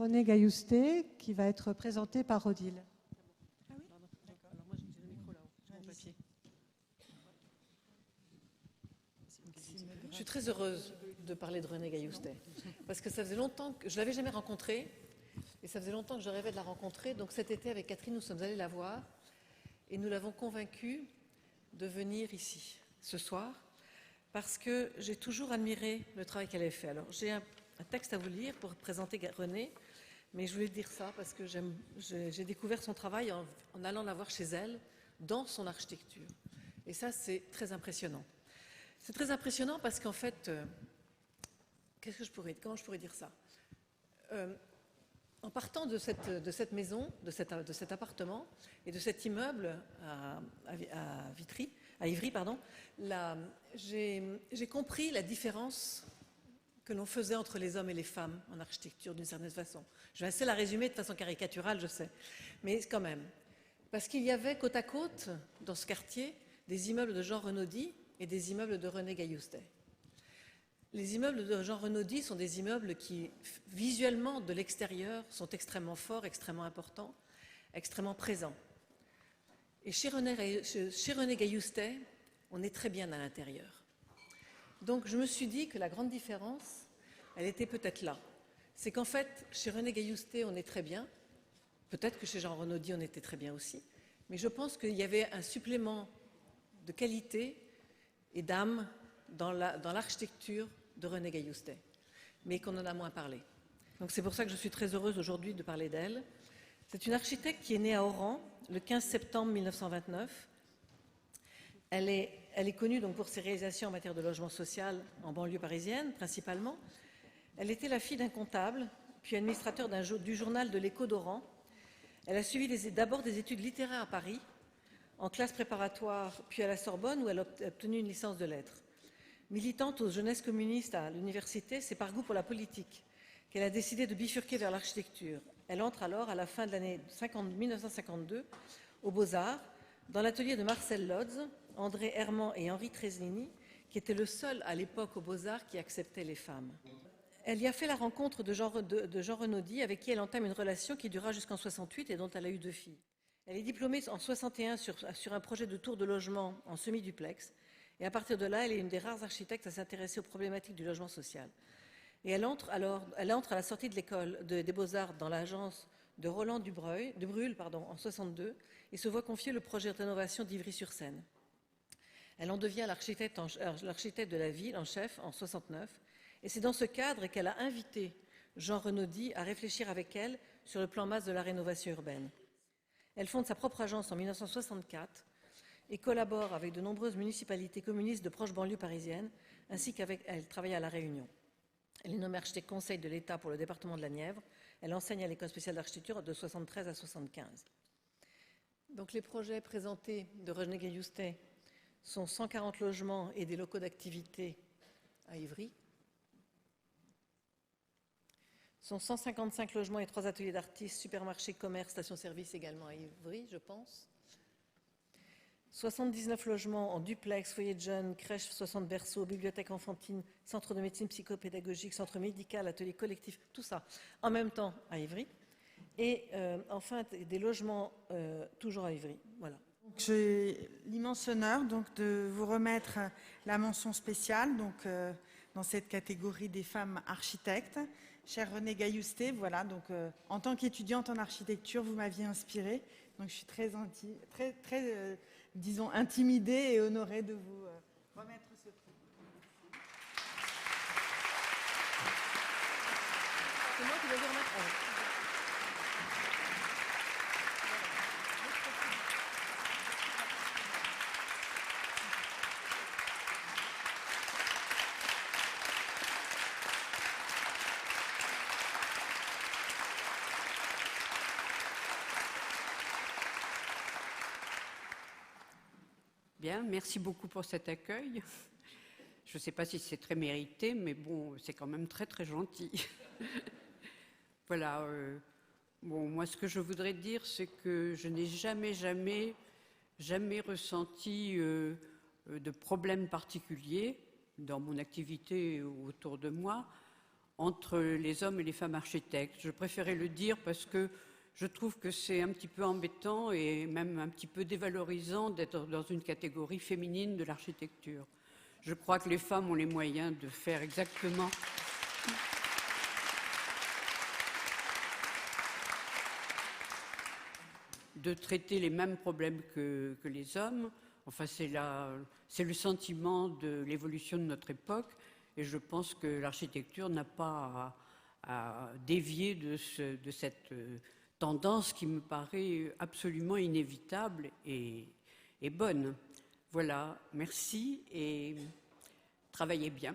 René Gailloustet qui va être présenté par Odile. Ah oui? D'accord. Alors moi j'ai le micro là-haut, j'ai mon papier. Je suis très heureuse de parler de René Gailloustet parce que ça faisait longtemps que je ne l'avais jamais rencontrée et ça faisait longtemps que je rêvais de la rencontrer. Donc cet été avec Catherine, nous sommes allés la voir et nous l'avons convaincue de venir ici ce soir parce que j'ai toujours admiré le travail qu'elle avait fait. Alors j'ai un texte à vous lire pour présenter René, mais je voulais dire ça parce que j'ai découvert son travail en allant la voir chez elle dans son architecture. Et ça, c'est très impressionnant. C'est très impressionnant parce qu'en fait, comment je pourrais dire ça? En partant de cette maison, de cet appartement et de cet immeuble à Ivry, j'ai compris la différence que l'on faisait entre les hommes et les femmes en architecture d'une certaine façon. Je vais essayer de la résumer de façon caricaturale, je sais, mais quand même. Parce qu'il y avait côte à côte, dans ce quartier, des immeubles de Jean Renaudy et des immeubles de René Gailloustet. Les immeubles de Jean Renaudy sont des immeubles qui, visuellement, de l'extérieur, sont extrêmement forts, extrêmement importants, extrêmement présents. Et chez René Gailloustet, on est très bien à l'intérieur. Donc je me suis dit que la grande différence, elle était peut-être là. C'est qu'en fait, chez René Gailloustet, on est très bien. Peut-être que chez Jean Renaudy, on était très bien aussi. Mais je pense qu'il y avait un supplément de qualité et d'âme dans l'architecture de René Gailloustet, mais qu'on en a moins parlé. Donc c'est pour ça que je suis très heureuse aujourd'hui de parler d'elle. C'est une architecte qui est née à Oran le 15 septembre 1929. Elle est connue donc pour ses réalisations en matière de logement social en banlieue parisienne, principalement. Elle était la fille d'un comptable, puis administrateur du journal de l'Écho d'Oran. Elle a suivi d'abord des études littéraires à Paris, en classe préparatoire, puis à la Sorbonne, où elle a obtenu une licence de lettres. Militante aux jeunesses communistes à l'université, c'est par goût pour la politique qu'elle a décidé de bifurquer vers l'architecture. Elle entre alors, à la fin de l'année 1952, aux Beaux-Arts, dans l'atelier de Marcel Lodz, André Herman et Henri Treslini, qui était le seul à l'époque aux Beaux-Arts qui acceptait les femmes. Elle y a fait la rencontre de Jean Renaudy, avec qui elle entame une relation qui durera jusqu'en 68 et dont elle a eu 2 filles. Elle est diplômée en 61 sur un projet de tour de logement en semi-duplex. Et à partir de là, elle est une des rares architectes à s'intéresser aux problématiques du logement social. Et elle entre à la sortie de l'école des Beaux-Arts dans l'agence de Roland de Brûle en 62 et se voit confier le projet de rénovation d'Ivry-sur-Seine. Elle en devient l'architecte de la ville en chef en 69. Et c'est dans ce cadre qu'elle a invité Jean Renaudy à réfléchir avec elle sur le plan masse de la rénovation urbaine. Elle fonde sa propre agence en 1964 et collabore avec de nombreuses municipalités communistes de proches banlieues parisiennes, ainsi qu'elle travaille à La Réunion. Elle est nommée architecte conseil de l'État pour le département de la Nièvre. Elle enseigne à l'école spéciale d'architecture de 73 à 75. Donc les projets présentés de René Gailloustet sont 140 logements et des locaux d'activité à Ivry. Sont 155 logements et 3 ateliers d'artistes, supermarchés, commerces, stations-service également à Ivry, je pense. 79 logements en duplex, foyer de jeunes, crèche, 60 berceaux, bibliothèque enfantine, centre de médecine psychopédagogique, centre médical, atelier collectif, tout ça en même temps à Ivry. Et enfin, des logements toujours à Ivry. Voilà. J'ai l'immense honneur donc, de vous remettre la mention spéciale dans cette catégorie des femmes architectes. Chère René Gailloustet, voilà, donc en tant qu'étudiante en architecture, vous m'aviez inspirée. Donc je suis très disons, intimidée et honorée de vous remettre ce prix. C'est moi qui vais vous remettre. Bien, merci beaucoup pour cet accueil. Je ne sais pas si c'est très mérité, mais bon, c'est quand même très très gentil. Voilà. Bon, moi, ce que je voudrais dire, c'est que je n'ai jamais ressenti de problème particulier dans mon activité autour de moi. entre les hommes et les femmes architectes. Je préférais le dire parce que je trouve que c'est un petit peu embêtant et même un petit peu dévalorisant d'être dans une catégorie féminine de l'architecture. Je crois que les femmes ont les moyens de faire exactement... de traiter les mêmes problèmes que les hommes. Enfin, c'est le sentiment de l'évolution de notre époque et je pense que l'architecture n'a pas à dévier de cette tendance qui me paraît absolument inévitable et bonne. Voilà, merci et travaillez bien.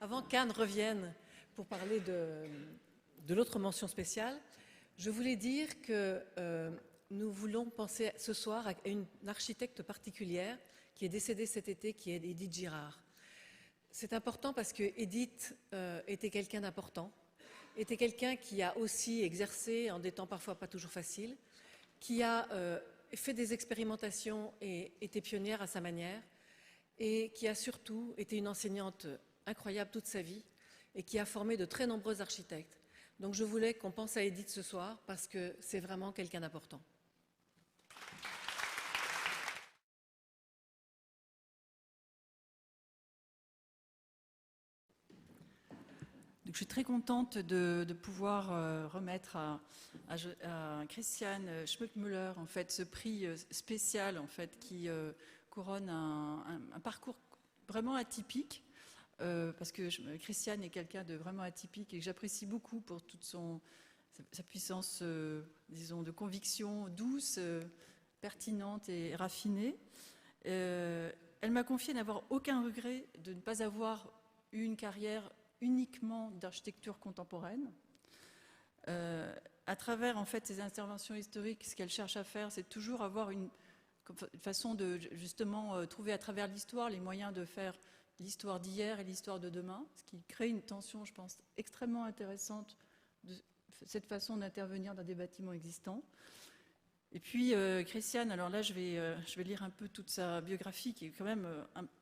Avant qu'Anne revienne pour parler de l'autre mention spéciale, je voulais dire que nous voulons penser ce soir à une architecte particulière qui est décédée cet été, qui est Édith Girard. C'est important parce que Édith était quelqu'un d'important, était quelqu'un qui a aussi exercé en des temps parfois pas toujours faciles, qui a fait des expérimentations et été pionnière à sa manière, et qui a surtout été une enseignante incroyable toute sa vie et qui a formé de très nombreux architectes. Donc je voulais qu'on pense à Édith ce soir parce que c'est vraiment quelqu'un d'important. Donc, je suis très contente de pouvoir remettre à Christiane Schmuckmüller en fait, ce prix spécial en fait, qui couronne un parcours vraiment atypique. Parce que Christiane est quelqu'un de vraiment atypique et que j'apprécie beaucoup pour toute sa puissance, disons, de conviction douce, pertinente et raffinée. Elle m'a confié n'avoir aucun regret de ne pas avoir eu une carrière uniquement d'architecture contemporaine. À travers en fait ses interventions historiques, ce qu'elle cherche à faire, c'est toujours avoir une façon de justement trouver à travers l'histoire les moyens de faire l'histoire d'hier et l'histoire de demain, ce qui crée une tension, je pense, extrêmement intéressante de cette façon d'intervenir dans des bâtiments existants. Et puis, Christiane, alors là, je vais lire un peu toute sa biographie qui est quand même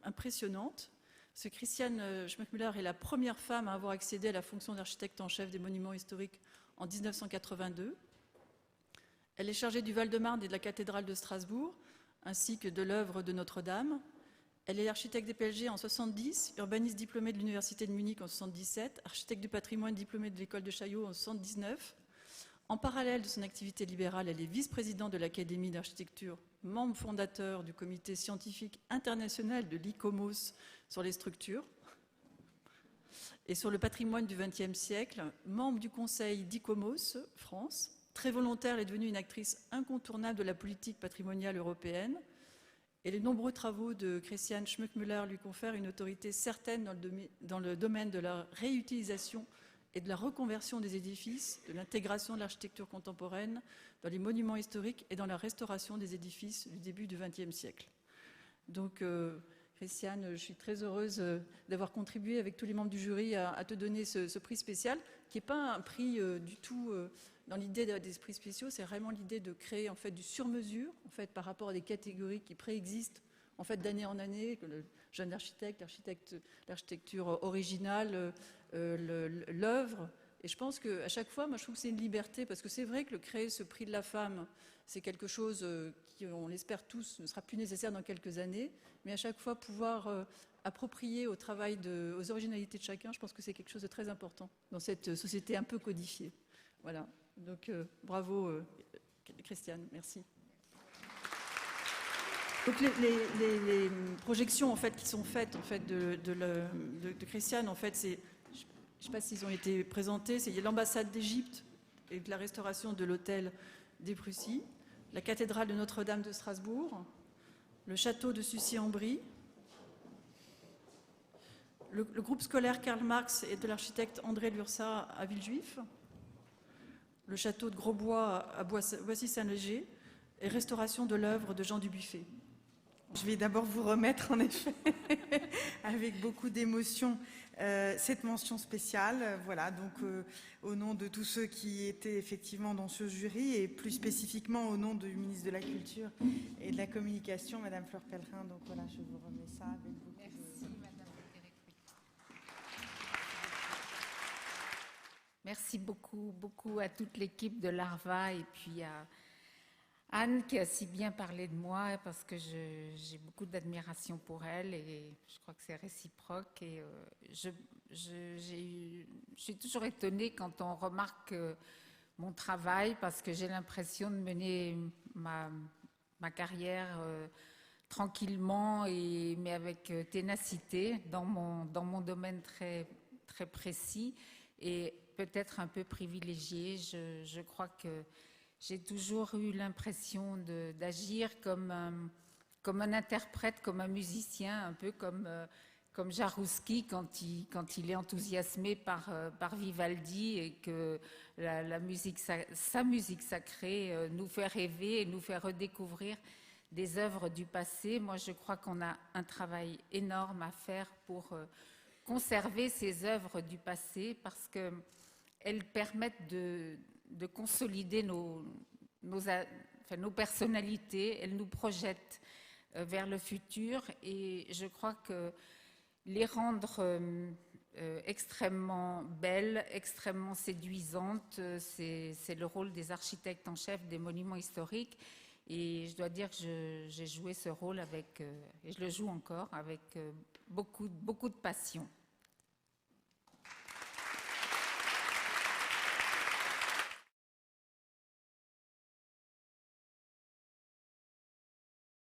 impressionnante. Parce que Christiane Schmuckmüller est la première femme à avoir accédé à la fonction d'architecte en chef des monuments historiques en 1982. Elle est chargée du Val-de-Marne et de la cathédrale de Strasbourg, ainsi que de l'œuvre de Notre-Dame. Elle est architecte des PLG en 70, urbaniste diplômée de l'Université de Munich en 77, architecte du patrimoine diplômée de l'école de Chaillot en 79. En parallèle de son activité libérale, elle est vice-présidente de l'Académie d'architecture, membre fondateur du comité scientifique international de l'ICOMOS sur les structures et sur le patrimoine du XXe siècle, membre du conseil d'ICOMOS France. Très volontaire, elle est devenue une actrice incontournable de la politique patrimoniale européenne. Et les nombreux travaux de Christiane Schmuckmüller lui confèrent une autorité certaine dans le domaine de la réutilisation et de la reconversion des édifices, de l'intégration de l'architecture contemporaine dans les monuments historiques et dans la restauration des édifices du début du XXe siècle. Donc, Christiane, je suis très heureuse d'avoir contribué avec tous les membres du jury à te donner ce prix spécial, qui n'est pas un prix du tout dans l'idée des prix spéciaux, c'est vraiment l'idée de créer en fait du sur-mesure en fait, par rapport à des catégories qui préexistent en fait, d'année en année, le jeune architecte, l'architecture originale, l'œuvre. Et je pense qu'à chaque fois, moi je trouve que c'est une liberté, parce que c'est vrai que créer ce prix de la femme, c'est quelque chose qui, on l'espère tous, ne sera plus nécessaire dans quelques années, mais à chaque fois pouvoir approprier au travail, aux originalités de chacun, je pense que c'est quelque chose de très important dans cette société un peu codifiée. Voilà. Donc, bravo, Christiane, merci. Donc, les projections en fait, qui sont faites en fait, de Christiane, en fait, c'est, je ne sais pas s'ils ont été présentés, c'est l'ambassade d'Égypte et de la restauration de l'hôtel des Prusy, la cathédrale de Notre-Dame de Strasbourg, le château de Sucy-en-Brie, le groupe scolaire Karl Marx et de l'architecte André Lursa à Villejuif, le château de Grosbois à Boissy-Saint-Léger et restauration de l'œuvre de Jean Dubuffet. Je vais d'abord vous remettre, en effet, avec beaucoup d'émotion, cette mention spéciale. Voilà, donc au nom de tous ceux qui étaient effectivement dans ce jury, et plus spécifiquement au nom du ministre de la Culture et de la Communication, Madame Fleur Pellerin. Donc voilà, je vous remets ça avec beaucoup Merci beaucoup, beaucoup à toute l'équipe de l'ARVA et puis à Anne qui a si bien parlé de moi parce que j'ai beaucoup d'admiration pour elle et je crois que c'est réciproque. Et je suis toujours étonnée quand on remarque mon travail parce que j'ai l'impression de mener ma carrière tranquillement mais avec ténacité dans mon domaine très, très précis et peut-être un peu privilégié. Je crois que j'ai toujours eu l'impression d'agir comme un interprète, comme un musicien, un peu comme Jaroussky quand il est enthousiasmé par Vivaldi et que sa musique sacrée nous fait rêver et nous fait redécouvrir des œuvres du passé. Moi, je crois qu'on a un travail énorme à faire pour conserver ces œuvres du passé parce qu'elles permettent de consolider nos personnalités, elles nous projettent vers le futur et je crois que les rendre extrêmement belles, extrêmement séduisantes, c'est le rôle des architectes en chef des monuments historiques. Et je dois dire que j'ai joué ce rôle et je le joue encore avec beaucoup de passion.